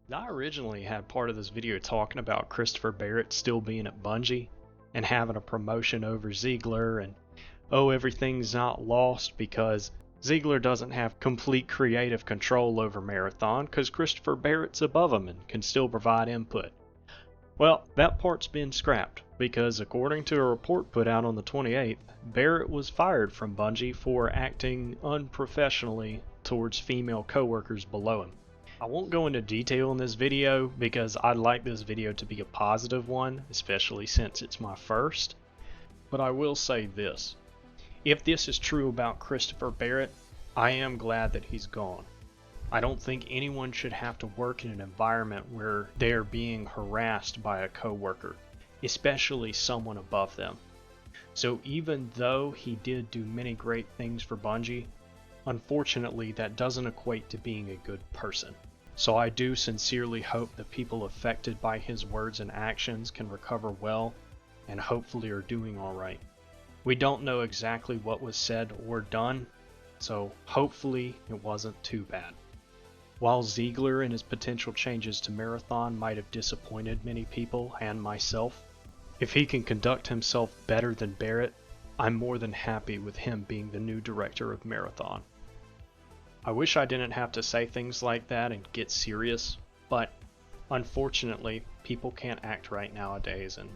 I originally had part of this video talking about Christopher Barretts still being at Bungie and having a promotion over Ziegler, and oh, everything's not lost because Ziegler doesn't have complete creative control over Marathon because Christopher Barrett's above him and can still provide input. Well, that part's been scrapped because according to a report put out on the 28th, Barrett was fired from Bungie for acting unprofessionally towards female coworkers below him. I won't go into detail in this video because I'd like this video to be a positive one, especially since it's my first. But I will say this. If this is true about Christopher Barrett, I am glad that he's gone. I don't think anyone should have to work in an environment where they're being harassed by a coworker, especially someone above them. So even though he did do many great things for Bungie, unfortunately that doesn't equate to being a good person. So I do sincerely hope the people affected by his words and actions can recover well and hopefully are doing alright. We don't know exactly what was said or done, so hopefully it wasn't too bad. While Ziegler and his potential changes to Marathon might have disappointed many people and myself, if he can conduct himself better than Barrett, I'm more than happy with him being the new director of Marathon. I wish I didn't have to say things like that and get serious, but unfortunately, people can't act right nowadays, and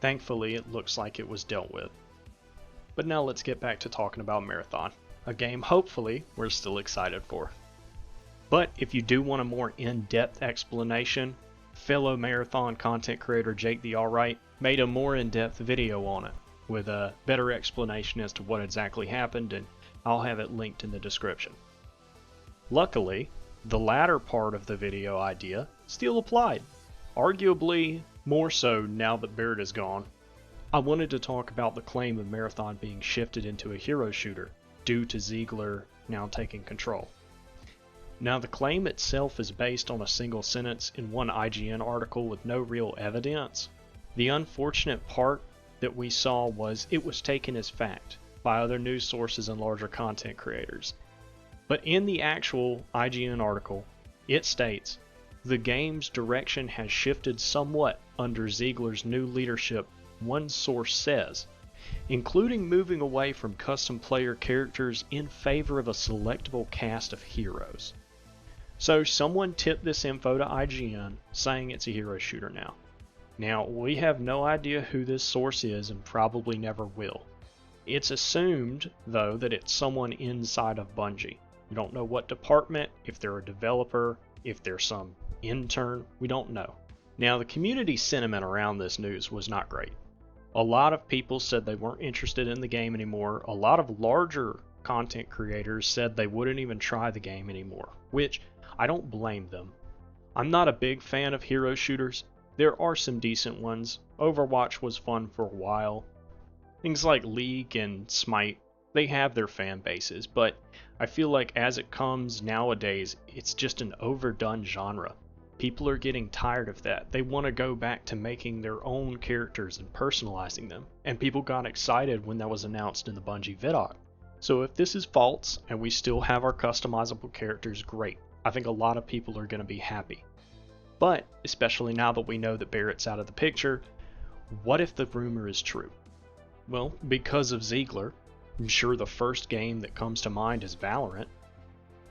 thankfully it looks like it was dealt with. But now let's get back to talking about Marathon, a game hopefully we're still excited for. But if you do want a more in-depth explanation, fellow Marathon content creator Jake the Alright made a more in-depth video on it, with a better explanation as to what exactly happened, and I'll have it linked in the description. Luckily, the latter part of the video idea still applied, arguably more so now that Barrett is gone. I wanted to talk about the claim of Marathon being shifted into a hero shooter due to Ziegler now taking control. Now the claim itself is based on a single sentence in one IGN article with no real evidence. The unfortunate part that we saw was it was taken as fact by other news sources and larger content creators. But in the actual IGN article, it states, the game's direction has shifted somewhat under Ziegler's new leadership, one source says, including moving away from custom player characters in favor of a selectable cast of heroes. So someone tipped this info to IGN saying it's a hero shooter now. Now, we have no idea who this source is and probably never will. It's assumed, though, that it's someone inside of Bungie. We don't know what department, if they're a developer, if they're some intern, we don't know. Now, the community sentiment around this news was not great. A lot of people said they weren't interested in the game anymore. A lot of larger content creators said they wouldn't even try the game anymore, which I don't blame them. I'm not a big fan of hero shooters. There are some decent ones. Overwatch was fun for a while. Things like League and Smite, they have their fan bases, but I feel like as it comes nowadays, it's just an overdone genre. People are getting tired of that. They want to go back to making their own characters and personalizing them, and people got excited when that was announced in the Bungie VidOc. So if this is false and we still have our customizable characters, great. I think a lot of people are going to be happy. But, especially now that we know that Barrett's out of the picture, what if the rumor is true? Well, because of Ziegler, I'm sure the first game that comes to mind is Valorant.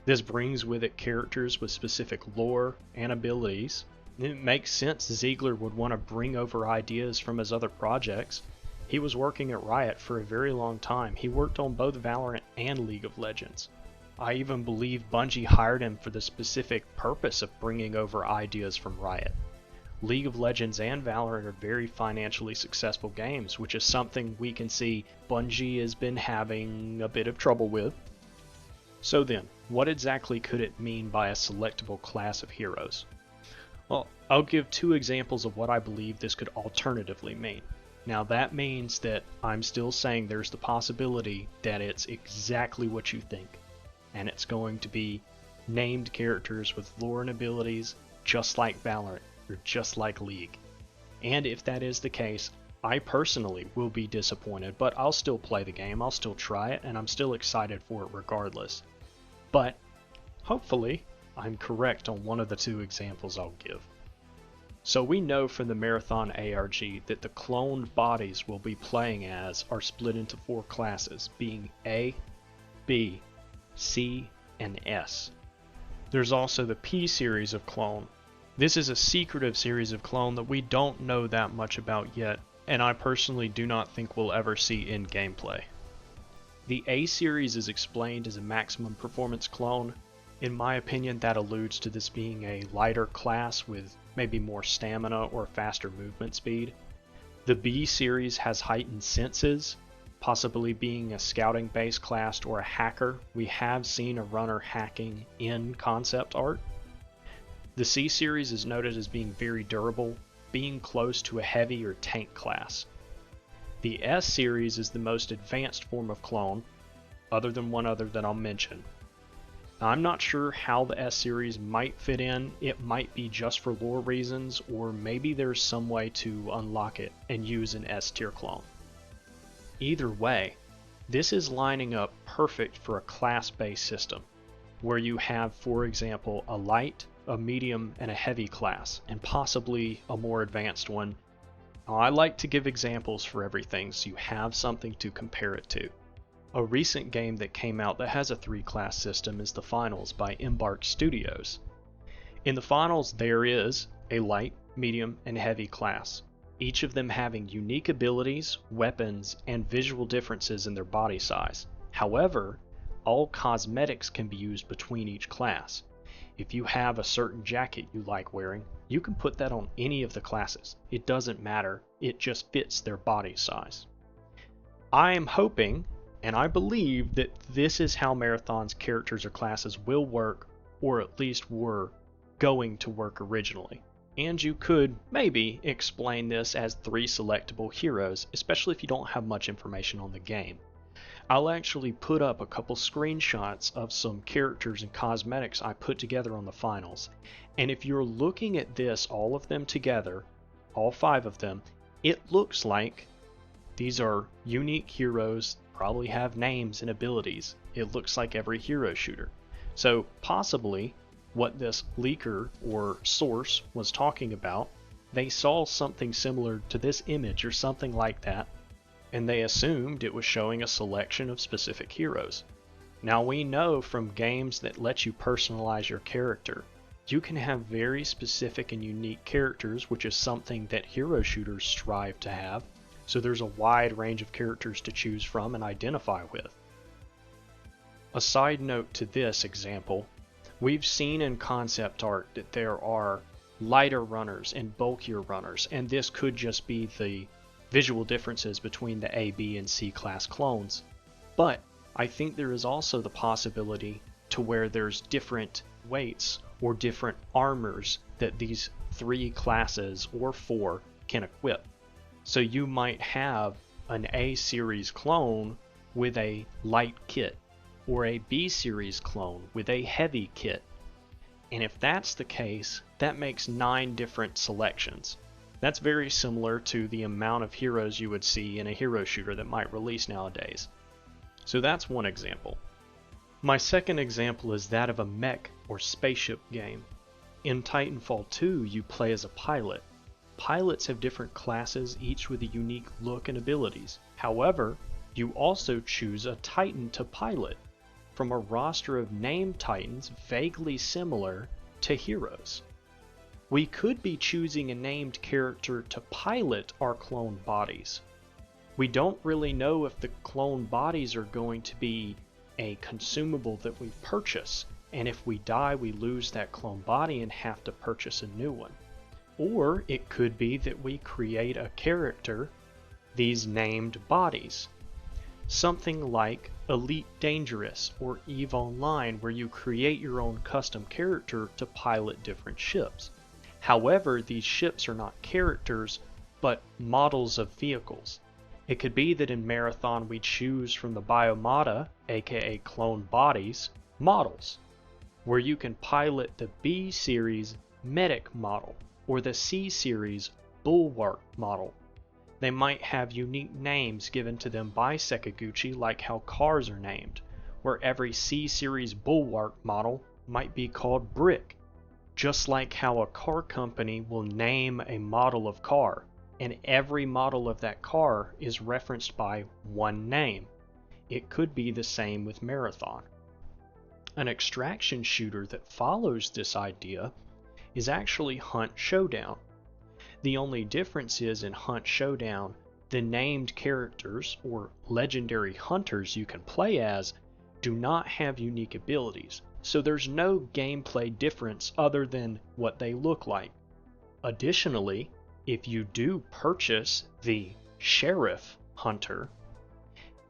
This brings with it characters with specific lore and abilities. It makes sense Ziegler would want to bring over ideas from his other projects. He was working at Riot for a very long time. He worked on both Valorant and League of Legends. I even believe Bungie hired him for the specific purpose of bringing over ideas from Riot. League of Legends and Valorant are very financially successful games, which is something we can see Bungie has been having a bit of trouble with. So then, what exactly could it mean by a selectable class of heroes? Well, I'll give two examples of what I believe this could alternatively mean. Now that means that I'm still saying there's the possibility that it's exactly what you think, and it's going to be named characters with lore and abilities just like Valorant, or just like League. And if that is the case, I personally will be disappointed, but I'll still play the game, I'll still try it, and I'm still excited for it regardless. But hopefully, I'm correct on one of the two examples I'll give. So we know from the Marathon ARG that the cloned bodies we'll be playing as are split into 4 classes, being A, B, C, and S. There's also the P series of clone. This is a secretive series of clone that we don't know that much about yet, and I personally do not think we'll ever see in gameplay. The A series is explained as a maximum performance clone. In my opinion, that alludes to this being a lighter class with maybe more stamina or faster movement speed. The B series has heightened senses, possibly being a scouting based class or a hacker. We have seen a runner hacking in concept art. The C series is noted as being very durable, being close to a heavy or tank class. The S series is the most advanced form of clone, other than one other that I'll mention. Now, I'm not sure how the S series might fit in. It might be just for lore reasons, or maybe there's some way to unlock it and use an S tier clone. Either way, this is lining up perfect for a class-based system, where you have, for example, a light, a medium, and a heavy class, and possibly a more advanced one. Now, I like to give examples for everything so you have something to compare it to. A recent game that came out that has a 3-class system is The Finals by Embark Studios. In The Finals, there is a light, medium, and heavy class, each of them having unique abilities, weapons, and visual differences in their body size. However, all cosmetics can be used between each class. If you have a certain jacket you like wearing, you can put that on any of the classes. It doesn't matter, it just fits their body size. I am hoping, and I believe, that this is how Marathon's characters or classes will work, or at least were going to work originally. And you could maybe explain this as 3 selectable heroes, especially if you don't have much information on the game. I'll actually put up a couple screenshots of some characters and cosmetics I put together on the finals. And if you're looking at this, all of them together, all 5 of them, it looks like these are unique heroes, probably have names and abilities. It looks like every hero shooter. So possibly what this leaker or source was talking about, they saw something similar to this image or something like that, and they assumed it was showing a selection of specific heroes. Now, we know from games that let you personalize your character, you can have very specific and unique characters, which is something that hero shooters strive to have. So there's a wide range of characters to choose from and identify with. A side note to this example, we've seen in concept art that there are lighter runners and bulkier runners, and this could just be the visual differences between the A, B, and C class clones. But I think there is also the possibility to where there's different weights or different armors that these 3 classes or 4 can equip. So you might have an A series clone with a light kit, or a B series clone with a heavy kit. And if that's the case, that makes 9 different selections. That's very similar to the amount of heroes you would see in a hero shooter that might release nowadays. So that's one example. My second example is that of a mech or spaceship game. In Titanfall 2, you play as a pilot. Pilots have different classes, each with a unique look and abilities. However, you also choose a Titan to pilot from a roster of named Titans vaguely similar to heroes. We could be choosing a named character to pilot our clone bodies. We don't really know if the clone bodies are going to be a consumable that we purchase, and if we die we lose that clone body and have to purchase a new one. Or it could be that we create a character, these named bodies. Something like Elite Dangerous or EVE Online, where you create your own custom character to pilot different ships. However, these ships are not characters, but models of vehicles. It could be that in Marathon we choose from the Biomata, aka clone bodies, models, where you can pilot the B series Medic model, or the C series Bulwark model. They might have unique names given to them by Sakaguchi, like how cars are named, where every C series Bulwark model might be called Brick, just like how a car company will name a model of car, and every model of that car is referenced by one name. It could be the same with Marathon. An extraction shooter that follows this idea is actually Hunt Showdown. The only difference is in Hunt Showdown, the named characters or legendary hunters you can play as do not have unique abilities, so there's no gameplay difference other than what they look like. Additionally, if you do purchase the Sheriff Hunter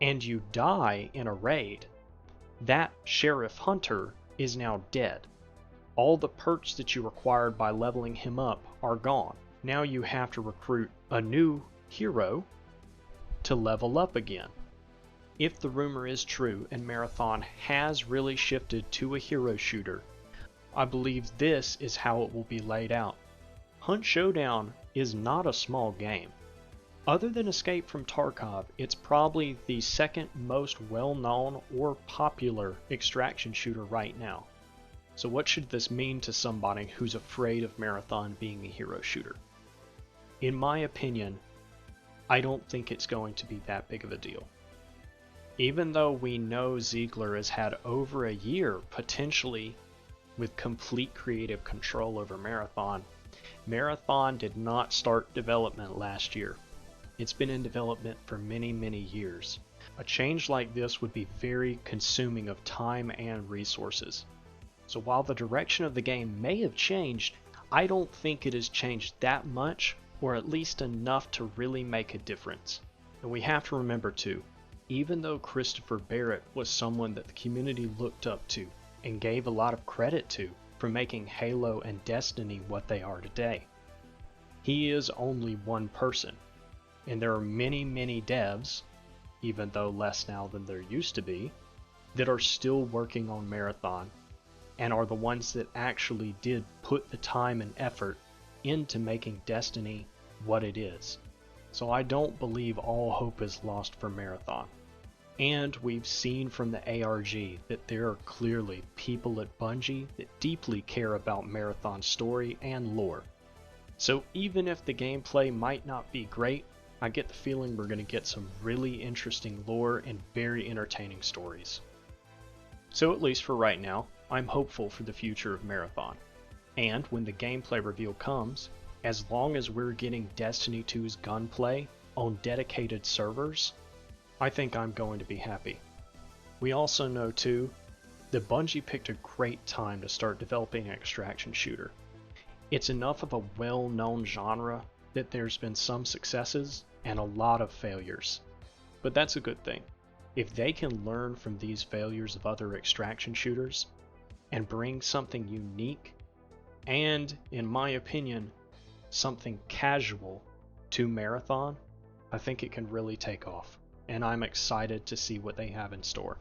and you die in a raid, that Sheriff Hunter is now dead. All the perks that you acquired by leveling him up are gone. Now you have to recruit a new hero to level up again. If the rumor is true and Marathon has really shifted to a hero shooter, I believe this is how it will be laid out. Hunt Showdown is not a small game. Other than Escape from Tarkov, it's probably the second most well-known or popular extraction shooter right now. So what should this mean to somebody who's afraid of Marathon being a hero shooter? In my opinion, I don't think it's going to be that big of a deal. Even though we know Ziegler has had over a year, potentially, with complete creative control over Marathon, Marathon did not start development last year. It's been in development for many, many years. A change like this would be very consuming of time and resources. So while the direction of the game may have changed, I don't think it has changed that much, or at least enough to really make a difference. And we have to remember too, even though Christopher Barrett was someone that the community looked up to and gave a lot of credit to for making Halo and Destiny what they are today, he is only one person. And there are many, many devs, even though less now than there used to be, that are still working on Marathon and are the ones that actually did put the time and effort into making Destiny what it is. So I don't believe all hope is lost for Marathon. And we've seen from the ARG that there are clearly people at Bungie that deeply care about Marathon's story and lore. So even if the gameplay might not be great, I get the feeling we're going to get some really interesting lore and very entertaining stories. So at least for right now, I'm hopeful for the future of Marathon. And when the gameplay reveal comes, as long as we're getting Destiny 2's gunplay on dedicated servers, I think I'm going to be happy. We also know too, that Bungie picked a great time to start developing an extraction shooter. It's enough of a well-known genre that there's been some successes and a lot of failures. But that's a good thing. If they can learn from these failures of other extraction shooters and bring something unique and, in my opinion, something casual to Marathon, I think it can really take off, and I'm excited to see what they have in store.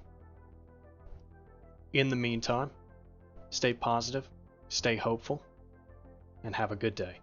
In the meantime, stay positive, stay hopeful, and have a good day.